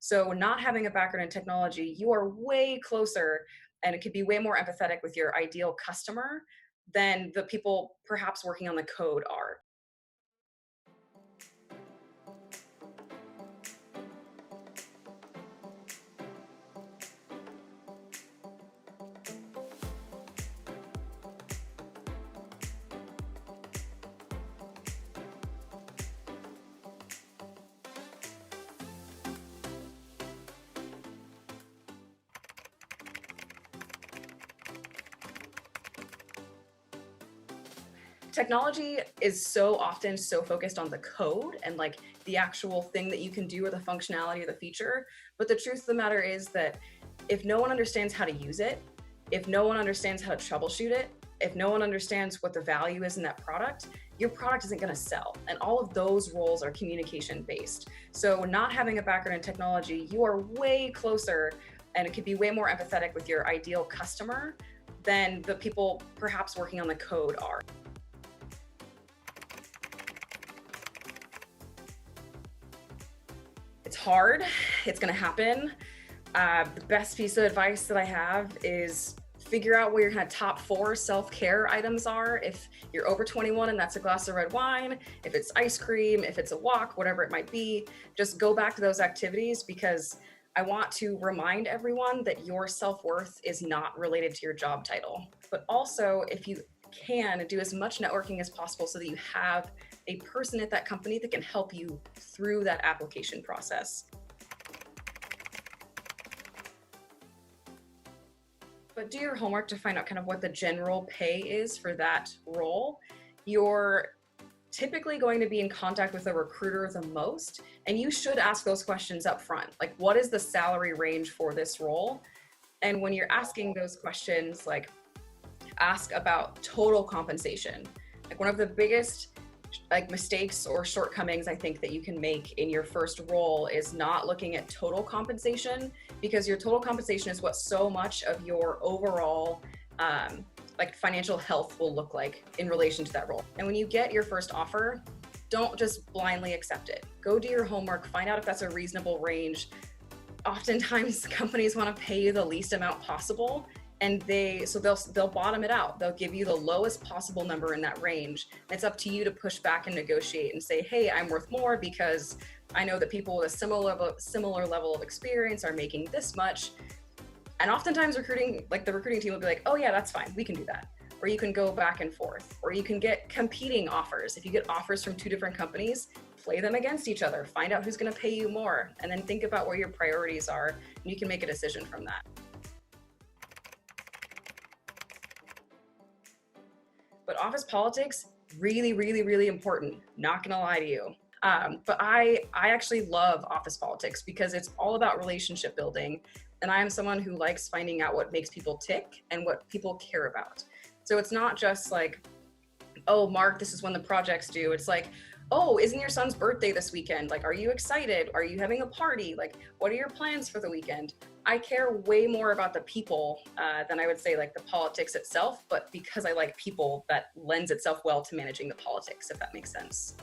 So not having a background in technology, you are way closer and it could be way more empathetic with your ideal customer than the people perhaps working on the code are. Technology is so often so focused on the code and like the actual thing that you can do or the functionality or the feature. But the truth of the matter is that if no one understands how to use it, if no one understands how to troubleshoot it, if no one understands what the value is in that product, your product isn't going to sell. And all of those roles are communication based. So not having a background in technology, you are way closer and it could be way more empathetic with your ideal customer than the people perhaps working on the code are. It's hard. It's going to happen. The best piece of advice that I have is figure out where your kind of top 4 self-care items are. If you're over 21 and that's a glass of red wine, if it's ice cream, if it's a walk, whatever it might be, just go back to those activities because I want to remind everyone that your self-worth is not related to your job title. But also, if you can, do as much networking as possible so that you have a person at that company that can help you through that application process. But do your homework to find out kind of what the general pay is for that role. You're typically going to be in contact with a recruiter the most, and you should ask those questions up front. Like, what is the salary range for this role? And when you're asking those questions, like, ask about total compensation. Like, one of the biggest mistakes or shortcomings I think that you can make in your first role is not looking at total compensation, because your total compensation is what so much of your overall financial health will look like in relation to that role. And when you get your first offer, don't just blindly accept it. Go do your homework, find out if that's a reasonable range. Oftentimes companies want to pay you the least amount possible, and they'll bottom it out. They'll give you the lowest possible number in that range. And it's up to you to push back and negotiate and say, hey, I'm worth more because I know that people with a similar level of experience are making this much. And oftentimes the recruiting team will be like, oh yeah, that's fine, we can do that. Or you can go back and forth, or you can get competing offers. If you get offers from 2 different companies, play them against each other, find out who's gonna pay you more, and then think about where your priorities are, and you can make a decision from that. But office politics, really, really, really important. Not gonna lie to you. But I actually love office politics because it's all about relationship building. And I am someone who likes finding out what makes people tick and what people care about. So it's not just like, oh, Mark, this is when the project's due. It's like, oh, isn't your son's birthday this weekend? Like, are you excited? Are you having a party? Like, what are your plans for the weekend? I care way more about the people than I would say like the politics itself, but because I like people, that lends itself well to managing the politics, if that makes sense.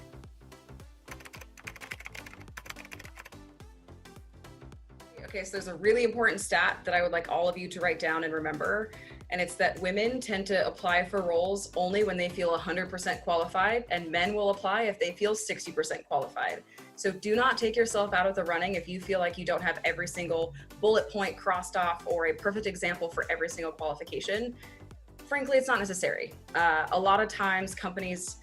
Okay, so there's a really important stat that I would like all of you to write down and remember, and it's that women tend to apply for roles only when they feel 100% qualified, and men will apply if they feel 60% qualified. So do not take yourself out of the running if you feel like you don't have every single bullet point crossed off or a perfect example for every single qualification. Frankly, it's not necessary. A lot of times companies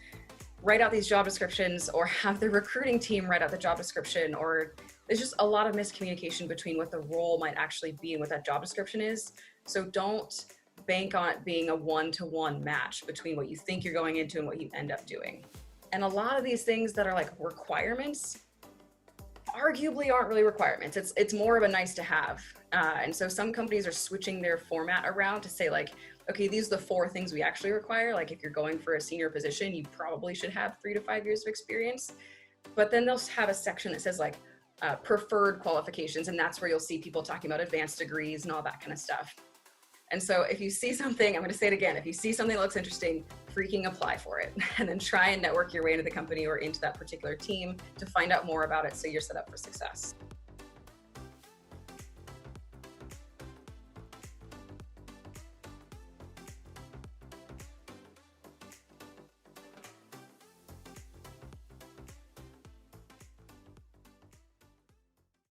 write out these job descriptions or have the recruiting team write out the job description, or there's just a lot of miscommunication between what the role might actually be and what that job description is. So don't bank on it being a one-to-one match between what you think you're going into and what you end up doing. And a lot of these things that are like requirements arguably aren't really requirements. It's more of a nice to have. And so some companies are switching their format around to say like, okay, these are the 4 things we actually require. Like if you're going for a senior position, you probably should have 3 to 5 years of experience. But then they'll have a section that says like preferred qualifications. And that's where you'll see people talking about advanced degrees and all that kind of stuff. And so if you see something, I'm going to say it again, if you see something that looks interesting, freaking apply for it and then try and network your way into the company or into that particular team to find out more about it so you're set up for success.